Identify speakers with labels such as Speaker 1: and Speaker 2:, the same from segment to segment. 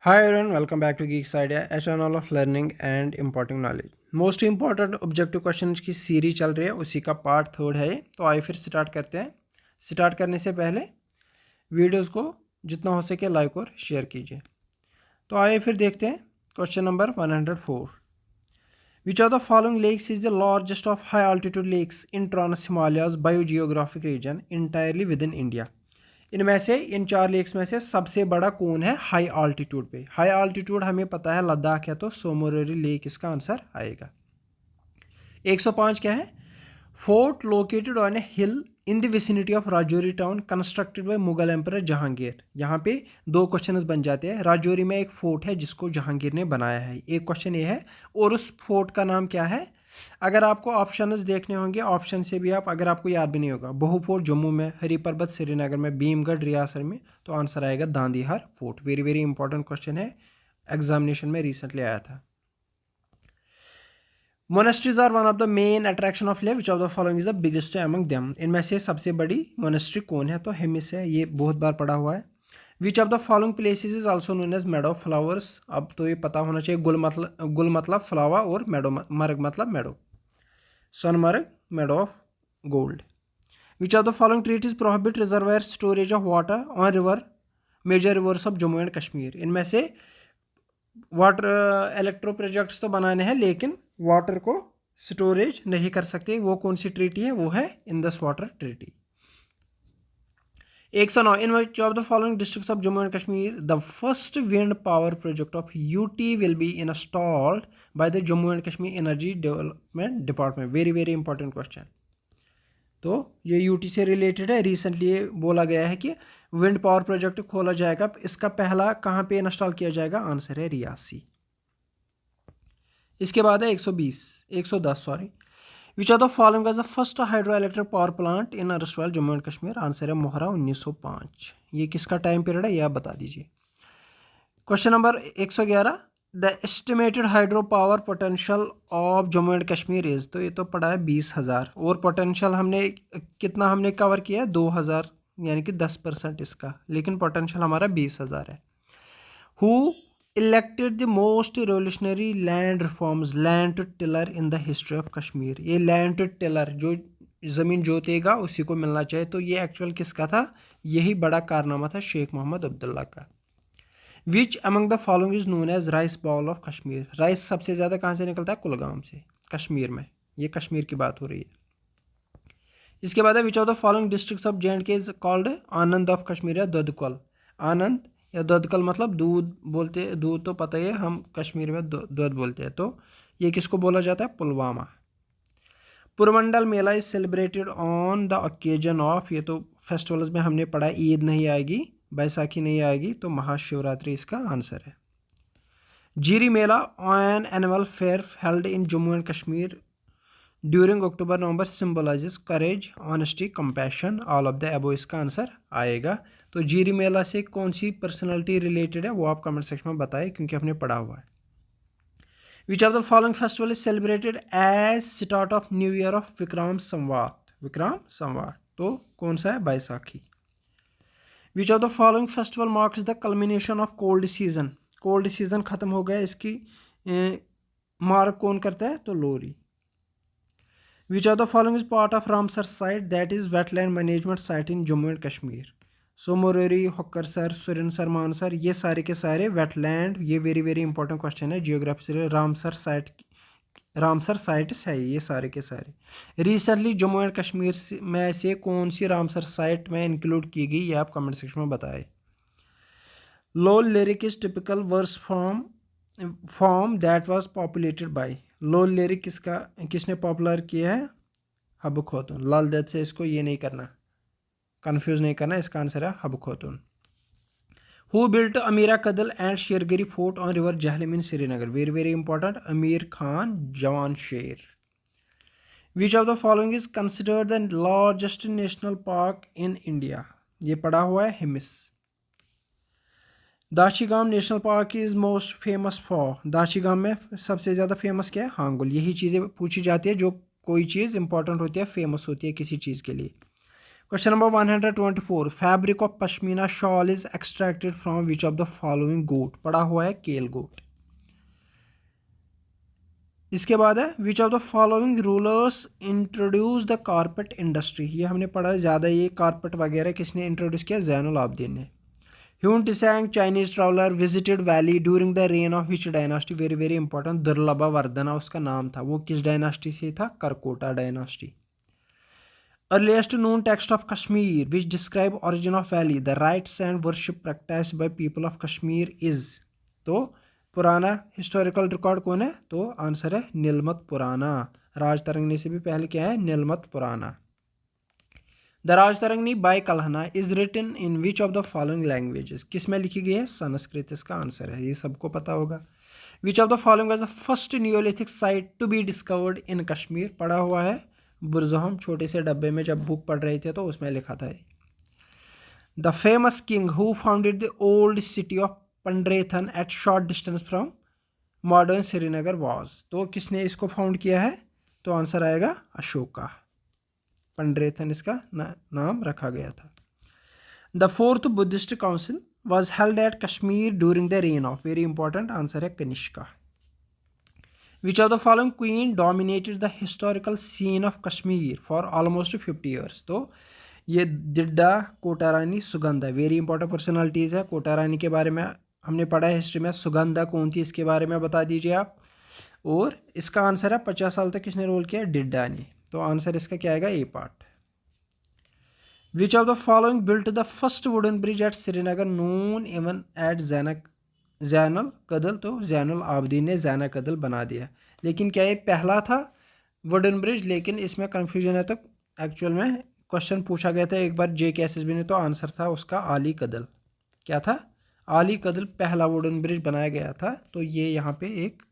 Speaker 1: Hi everyone, welcome back to Geeks Idea, a channel of learning and imparting knowledge. Most important objective question की series चल रही है, उसी का part third है ये। तो आइए फिर स्टार्ट करते हैं। स्टार्ट करने से पहले वीडियोस को जितना हो सके लाइक और शेयर कीजिए। तो आइए फिर देखते हैं question number 104। Which of the following lakes is the largest of high altitude lakes in trans Himalayas biogeographic region entirely within India. इनमें से इन चार लेक्स में से सबसे बड़ा कौन है हाई आल्टीट्यूड पे? हाई आल्टीट्यूड हमें पता है लद्दाख है, तो सोमोरेरी लेक इसका आंसर आएगा। 105 क्या है? Fort located on A hill in the vicinity of Rajouri town constructed by Mughal emperor Jahangir. यहाँ पे दो क्वेश्चन बन जाते हैं। राजौरी में एक फोर्ट है जिसको जहांगीर ने बनाया है, एक क्वेश्चन ये है। और उस फोर्ट का नाम क्या है? अगर आपको ऑप्शंस देखने होंगे, ऑप्शन से भी आप, अगर आपको याद भी नहीं होगा, बहु फोर्ट जम्मू में, हरी पर्वत श्रीनगर में, भीमगढ़ रियासत में, तो आंसर आएगा Dandihar fort. Very very important question है, एग्जामिनेशन में रिसेंटली आया था। Monasteries are one of the main attraction of Leh, which of the following is the biggest among them. इनमें से सबसे बड़ी मोनेस्ट्री कौन है? तो हेमिस है, ये बहुत बार पढ़ा हुआ है। Which of the following places is also known as meadow of flowers. अब तो ये पता होना चाहिए, गुल मतलब फ्लावर और मेडो मर्ग मतलब meadow. Sonamarg meadow of gold. Which of the following treaties prohibit reservoir storage of water on river major rivers of Jammu and Kashmir. इनमें से वाटर इलेक्ट्रो प्रोजेक्ट्स तो बनाने हैं लेकिन वाटर को स्टोरेज नहीं कर सकते। वो कौन सी ट्रीटी है? वो है Indus water treaty. 109 in which of the following districts of Jammu and Kashmir the first wind power project of UT will be installed by the Jammu and Kashmir energy development department. Very very important question. तो ये UT से related है। Recently ये बोला गया है कि wind power project खोला जाएगा। इसका पहला कहाँ पे इंस्टॉल किया जाएगा? आंसर है रियासी। इसके बाद है 110 sorry. Which of the following was the first hydro electric power plant in अरसवाल जम्मू एंड कश्मीर? आंसर है मोहरा 1905। ये किसका टाइम पीरियड है, ये आप बता दीजिए। Question number 111 the estimated hydro power potential of Jammu and Kashmir is. तो ये तो पड़ा है 20,000 और पोटेंशियल हमने कितना हमने कवर किया है? 2,000, यानी कि 10% इसका, लेकिन पोटेंशियल हमारा 20,000 है। Who elected the most revolutionary land reforms land to tiller in the history of Kashmir. ये लैंड टू टिलर, जो ज़मीन जोतेगा उसी को मिलना चाहिए, तो ये एक्चुअल किसका था? यही बड़ा कारनामा था शेख मोहम्मद अब्दुल्ला का। Which among the following is known as rice bowl of Kashmir. Rice सबसे ज़्यादा कहाँ से निकलता है? कुलगाम से, कश्मीर में। ये कश्मीर की बात हो रही है। इसके बाद है which of the following districts of J and K is called Anand of Kashmir या ददकल। आनंद या ददकल मतलब दूध बोलते हैं, दूध तो पता ही है, हम कश्मीर में दूध बोलते हैं। तो ये किसको बोला जाता है? Pulwama. Purmandal mela is celebrated on the occasion of. ये तो फेस्टिवल्स में हमने पढ़ा, ईद नहीं आएगी, बैसाखी नहीं आएगी, तो महाशिवरात्रि इसका आंसर है। Jiri mela an annual fair held in Jammu and Kashmir during October November symbolises courage honesty compassion all of the above इसका आंसर आएगा। तो जीरी मेला से कौन सी पर्सनालिटी रिलेटेड है वो आप कमेंट सेक्शन में बताएं, क्योंकि हमने पढ़ा हुआ है। Which of the following festival is celebrated as start of new year of Vikram Samvat? Vikram Samvat तो कौन सा है? Baisakhi. Which of the following festival marks the culmination of cold season? Cold season खत्म हो गया, इसकी मार्क कौन करता है? तो लोरी। Which of the following is part of Ramsar site, that is wetland management site in Jammu and Kashmir? सोमोरेरी, हक्करसर, सुरनसर, Mansar, ये सारे के सारे वेटलैंड। ये वेरी वेरी इंपॉर्टेंट क्वेश्चन है जियोग्राफी से। रामसर साइट्स है ये सारे के सारे। रिसेंटली जम्मू एंड कश्मीर में से कौन सी रामसर साइट में इंक्लूड की गई, ये आप कमेंट सेक्शन में बताएं। Lol lyric is typical verse form that was populated by. Lol lyric किसने पॉपुलर किया है? हब खोतून। लाल दत से इसको ये नहीं करना, कंफ्यूज नहीं करना, इसका आंसर है Habba Khatoon. Who built Amira Kadal and Shergarhi fort on river Jhelum in Srinagar? Very very important, Amir Khan Jawan Sher. Which of the following is considered the largest national park in India? ये पढ़ा हुआ है, Hemis. Dachigam national park is most famous for. Dachigam में सबसे ज़्यादा फेमस क्या है? हांगुल। यही चीज़ें पूछी जाती है, जो कोई चीज़ इंपॉर्टेंट होती है, फेमस होती है किसी चीज़ के लिए। Question number 124, fabric of pashmina shawl is extracted from which of the following goat. पड़ा हुआ है केल गोट। इसके बाद है which of the following rulers introduce the carpet industry. ये हमने पढ़ा ज़्यादा, ये कारपेट वगैरह किसने इंट्रोड्यूस किया? ज़ैनुल आबदीन ने। Hiuen Tsang Chinese traveller visited valley during the reign of which dynasty. Very very important, Durlabha Vardhana उसका नाम था। वो किस डायनास्टी से था? Karkota dynasty. Earliest known text of Kashmir which describe origin of valley, the rites and worship practice by people of Kashmir is. तो पुराना historical record कौन है? तो आंसर है नीलमत पुराना। राज तरंगनी से भी पहले क्या है? Nilamata Purana. The Rajatarangini by Kalhana is written in which of the following languages. किस में लिखी गई है? संस्कृत इसका आंसर है, ये सबको पता होगा। Which of the following was the first neolithic site to be discovered in Kashmir. पढ़ा हुआ है बुरजहम, छोटे से डब्बे में जब बुक पढ़ रहे थे तो उसमें लिखा था। The famous king who founded the old city of Pandrethan at short distance from modern Srinagar was. तो किसने इसको फाउंड किया है? तो आंसर आएगा अशोका। पंड्रेथन इसका नाम रखा गया था। The fourth Buddhist council was held at Kashmir during the reign of. Very important, answer है Kanishka. Which of the following queen dominated the historical scene of Kashmir for almost 50 years. तो ये Didda Kota Rani Sugandha. Very important personalities है। कोटा रानी के बारे में हमने पढ़ा है हिस्ट्री में। सुगंधा कौन थी इसके बारे में बता दीजिए आप। और इसका आंसर है 50 साल तक किसने रोल किया? डिड्डा ने। तो आंसर इसका क्या आएगा? A part. Which of the following built the first wooden bridge at Srinagar known even at Zainul Kadal. तो जैनुल आबदीन ने जैना कदल बना दिया। लेकिन क्या ये पहला था वुडन ब्रिज? लेकिन इसमें कन्फ्यूजन है। तो एक्चुअल में क्वेश्चन पूछा गया था एक बार JKSSB ने, तो आंसर था उसका आली कदल। क्या था? आली कदल पहला वुडन ब्रिज बनाया गया था। तो ये यहाँ पे एक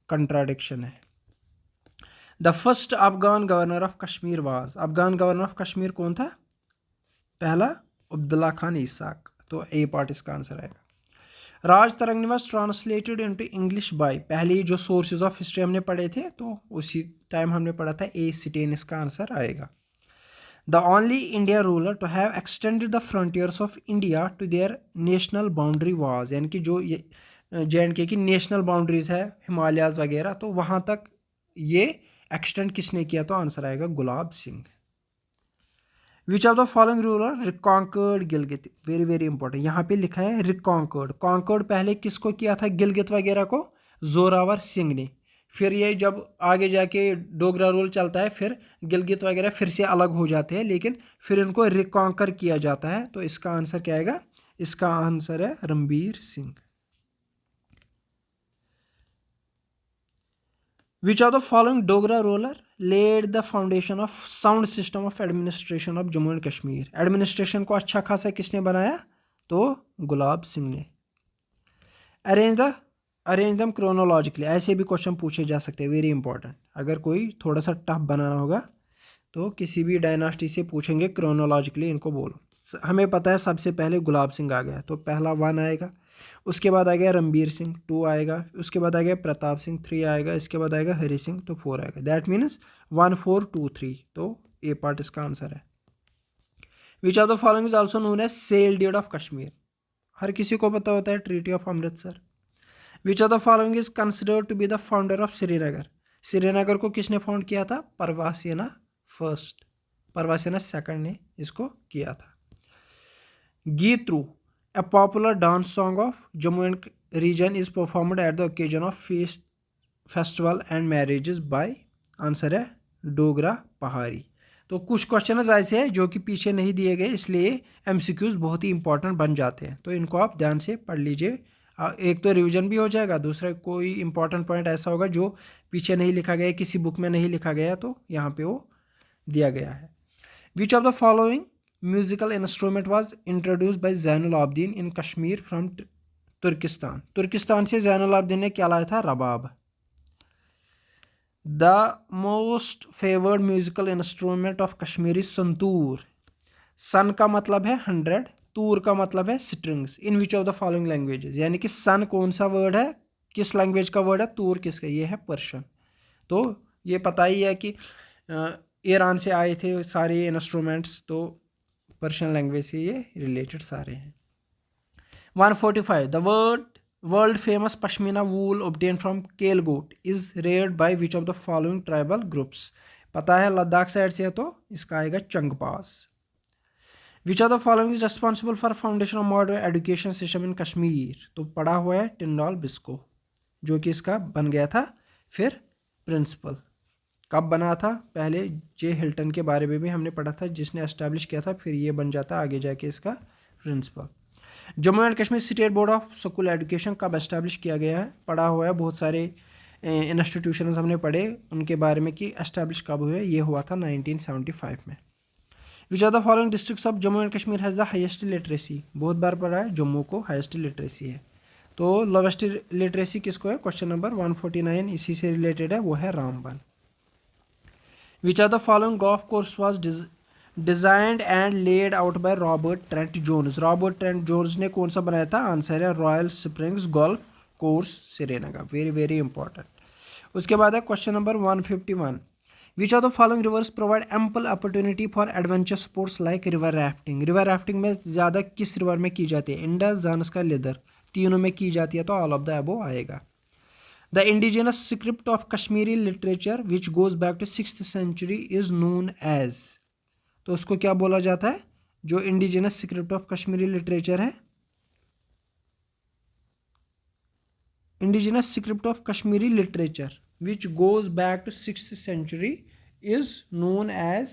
Speaker 1: कंट्राडिक्शन है। The first Afghan governor of Kashmir was. Afghan governor of Kashmir कौन था? पहला अब्दुल्ला खान इसाक। तो ए पार्ट इसका आंसर आएगा। Rajatarangini was translated into English by. पहले जो सोर्सेज ऑफ हिस्ट्री हमने पढ़े थे तो उसी टाइम हमने पढ़ा था ए सिटेन, इसका आंसर आएगा। The only India ruler to have extended the frontiers of India to their national boundary was. यानी कि जो JNK की नेशनल बाउंड्रीज है हिमालयाज वगैरह, तो वहाँ तक ये एक्सटेंड किसने किया? तो आंसर आएगा Gulab Singh. Which of the following ruler reconquered Gilgit. Very very important, यहाँ पे लिखा है रिकॉन्कर्ड। कॉन्कर्ड पहले किसको किया था? गिलगित वगैरह को जोरावर सिंह ने। फिर ये जब आगे जाके डोगरा रूल चलता है फिर गिलगित वगैरह फिर से अलग हो जाते हैं, लेकिन फिर इनको रिकॉन्कर किया जाता है। तो इसका आंसर क्या आएगा? इसका आंसर है Ranbir Singh. Which of the following Dogra ruler laid the foundation of sound system of administration of Jammu and Kashmir? Administration को अच्छा खासा किसने बनाया? तो गुलाब सिंह ने। अरेंज दम क्रोनोलॉजिकली। ऐसे भी क्वेश्चन पूछे जा सकते हैं, वेरी इंपॉर्टेंट। अगर कोई थोड़ा सा टफ बनाना होगा तो किसी भी डायनास्टी से पूछेंगे क्रोनोलॉजिकली इनको बोलो। हमें पता है सबसे पहले गुलाब सिंह आ गया, तो पहला 1 आएगा। उसके बाद आ गया रणबीर सिंह 2 आएगा। उसके बाद आ गया प्रताप सिंह 3 आएगा। इसके बाद आएगा हरि सिंह तो 4 आएगा। That means 1 4 2 3। तो ए पार्ट इसका आंसर है। Which of the following is also known as sale deed of Kashmir. हर किसी को पता होता है treaty of Amritsar. Which of the following is considered to be the founder of Srinagar. Srinagar को किसने फाउंड किया था? परवासेना फर्स्ट, परवासेना सेकंड ने इसको किया था। गीतरू, a popular dance song of Jammu and region, is performed at the occasion of feast, festival and marriages by। Answer है डोगरा पहाड़ी। तो कुछ क्वेश्चन ऐसे हैं जो कि पीछे नहीं दिए गए, इसलिए MCQs बहुत ही इंपॉर्टेंट बन जाते हैं। तो इनको आप ध्यान से पढ़ लीजिए। एक तो रिवीजन भी हो जाएगा, दूसरा कोई इंपॉर्टेंट पॉइंट ऐसा होगा जो पीछे नहीं लिखा गया, किसी बुक में नहीं लिखा गया, तो यहाँ पे वो दिया गया है। Which of the following musical instrument was introduced by Zainul Abidin in Kashmir from Turkestan. Turkestan से जैनुल आबदीन ने क्या लाया था? रबाब। The most favoured musical instrument of Kashmir is santoor. सन का मतलब है 100, तूर का मतलब है strings. In which of the following languages. यानी कि सन कौन सा वर्ड है, किस लैंग्वेज का वर्ड है? तूर किसका? ये है पर्शियन। तो ये पता ही है कि ईरान से आए थे सारे इंस्ट्रूमेंट्स, तो पर्शियन लैंग्वेज से ये रिलेटेड सारे हैं। 145 the world famous pashmina wool obtained from केल goat is reared by which of the following tribal groups. पता है लद्दाख साइड से है तो इसका आएगा Changpas. Which of the following is responsible for foundation of modern education system in Kashmir. तो पढ़ा हुआ है टिंडॉल बिस्को, जो कि इसका बन गया था फिर प्रिंसिपल। कब बना था? पहले जे हिल्टन के बारे में भी हमने पढ़ा था, जिसने एस्टैब्लिश किया था, फिर ये बन जाता आगे जाके इसका principal. Jammu and Kashmir state board of school education कब एस्टैब्लिश किया गया है? पढ़ा हुआ है, बहुत सारे इंस्टीट्यूशंस हमने पढ़े उनके बारे में कि एस्टैब्लिश कब हुए। ये हुआ था 1975 में। Which are the following districts of Jammu and Kashmir has the highest literacy. बहुत बार पढ़ा है, जम्मू को हाईएस्ट लिटरेसी है। तो लोवेस्ट लिटरेसी किसको है? क्वेश्चन नंबर 149 इसी से रिलेटेड है, वो है Ramban. Which are the following golf course was designed and laid out by Robert Trent Jones. Robert Trent Jones ने कौन सा बनाया था? आंसर है royal springs golf course Srinagar. Very very important. उसके बाद है question number 151 which of the following rivers provide ample opportunity for adventure sports like river rafting. River rafting में ज़्यादा किस रिवर में की जाती है? इंडस, जानस्का, लिदर, तीनों में की जाती है, तो ऑल ऑफ द अबव आएगा। The indigenous script of Kashmiri literature which goes back to 6th century is known as. तो उसको क्या बोला जाता है? जो indigenous script of Kashmiri literature है, indigenous script of Kashmiri literature which goes back to 6th century is known as.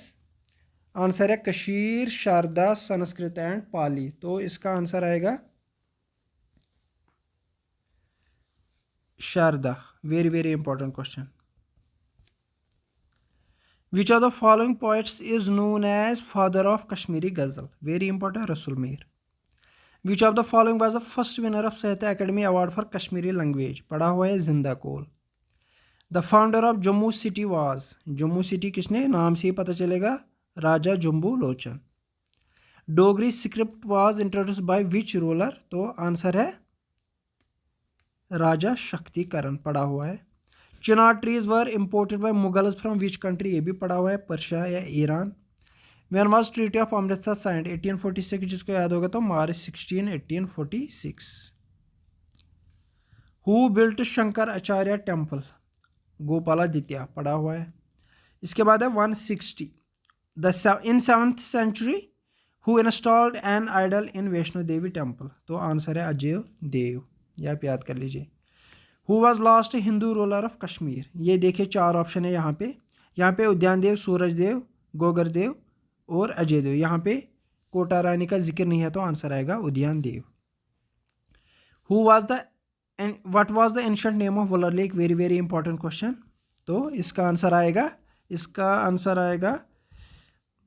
Speaker 1: Answer है Kashir, Sharada, Sanskrit and Pali. तो इसका आंसर आएगा Sharada. Very very important question. Which of the following poets is known as father of Kashmiri ghazal. Very important, Rasul Mir. Which of the following was the first winner of Sahitya Akademi award for Kashmiri language. पढ़ा हुआ है Zinda Kaul. The founder of Jammu city was. Jammu city किसने? नाम से ही पता चलेगा, Raja Jambu Lochan. Dogri script was introduce by which ruler. तो आंसर है राजा शक्तिकरण। पढ़ा हुआ है। Chinar trees were imported bye Mughals from which country. ये भी पढ़ा हुआ है, पर्शिया या Iran. When was treaty of Amritsar signed? 1846, जिसको याद होगा तो मार्च 16, 1846। Who built Shankar Acharya temple? Gopaladitya. पढ़ा हुआ है। इसके बाद है 160 in 7th century who installed an idol in Vaishno Devi temple. तो आंसर है अजय देव, या आप याद कर लीजिए। Who was last Hindu ruler of Kashmir? ये देखिए 4 ऑप्शन है यहाँ पे उद्यान देव, सूरज देव, गोगर देव और अजय देव। यहाँ पे कोटा रानी का जिक्र नहीं है, तो आंसर आएगा Udyan Dev. Who was the what was the ancient name of Wular lake? Very very important question. तो इसका आंसर आएगा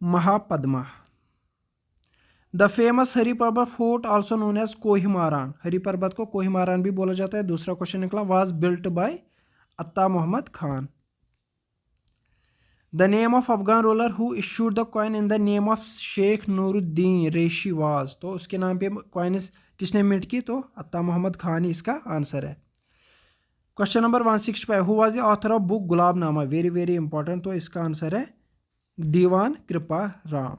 Speaker 1: Mahapadma. The famous Hari Parbat fort also known as Kohimaran. Hari Parbat को कोहिमारान भी बोला जाता है। दूसरा क्वेश्चन निकला, was built by Atta Mohammad Khan. The name of Afghan ruler who issued the coin in the name of Sheikh Nuruddin Reshi was. तो उसके नाम पे कॉइन किसने मिंट की? तो अत्ता मोहम्मद खान ही इसका आंसर है। Question number 165 who was the author of book Gulabnama. Very very important. तो इसका आंसर है दीवान कृपा राम।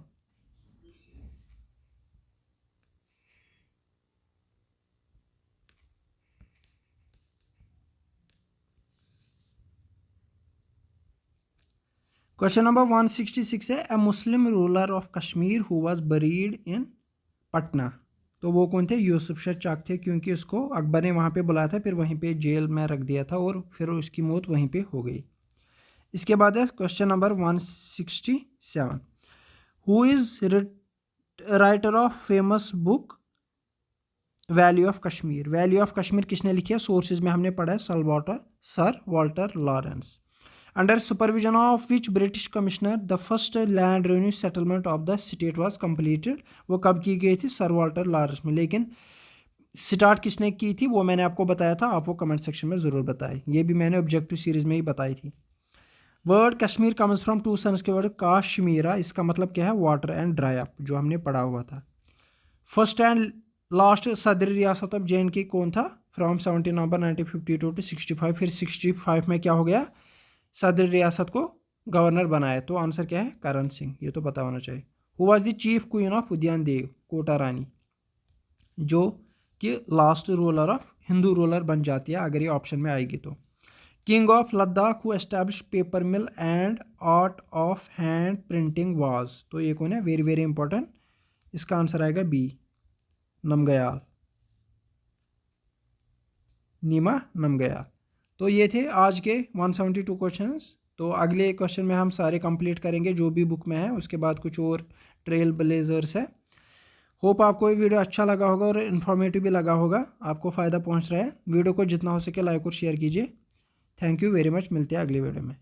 Speaker 1: क्वेश्चन नंबर 166 है a Muslim ruler of Kashmir who was buried in Patna. तो वो कौन थे? यूसुफ शाह चक थे, क्योंकि उसको अकबर ने वहाँ पे बुलाया था, फिर वहीं पे जेल में रख दिया था और फिर उसकी मौत वहीं पे हो गई। इसके बाद है question number 167 who is writer of famous book valley of Kashmir. Valley of Kashmir किसने लिखी है? सोर्सेज में हमने पढ़ा है sir Walter Lawrence. Under supervision of which British commissioner the first land revenue settlement of the state was completed. वो कब की गई थी? सर वाल्टर लॉरेंस में। लेकिन स्टार्ट किसने की थी वो मैंने आपको बताया था, आप वो कमेंट सेक्शन में ज़रूर बताएं। ये भी मैंने ऑब्जेक्टिव सीरीज में ही बताई थी। वर्ड कश्मीर कम्स फ्रॉम 2 सन्स के वर्ड काश्मीरा। इसका मतलब क्या है? वाटर एंड ड्राई अप, जो हमने पढ़ा हुआ था। फर्स्ट एंड लास्ट सदरी रियासत ऑफ JNK कौन था? From 17 November 1952 to 65। फिर 65 में क्या हो गया? सदर रियासत को गवर्नर बनाया? तो आंसर क्या है? करण सिंह, ये तो पता होना चाहिए। Who was the chief queen of उद्यान देव? कोटा रानी, जो कि last ruler of Hindu ruler बन जाती है अगर ये ऑप्शन में आएगी तो। King of Ladakh who establish paper mill and art of hand printing was? तो ये कौन है? वेरी वेरी इंपॉर्टेंट, इसका आंसर आएगा बी, नमगयाल, नीमा नमगयाल। तो ये थे आज के 172 क्वेश्चंस। तो अगले क्वेश्चन में हम सारे कंप्लीट करेंगे जो भी बुक में है, उसके बाद कुछ और ट्रेल ब्लेजर्स है। होप आपको ये वीडियो अच्छा लगा होगा और इन्फॉर्मेटिव भी लगा होगा, आपको फ़ायदा पहुंच रहा है। वीडियो को जितना हो सके लाइक और शेयर कीजिए। थैंक यू वेरी मच, मिलते हैं अगली वीडियो में।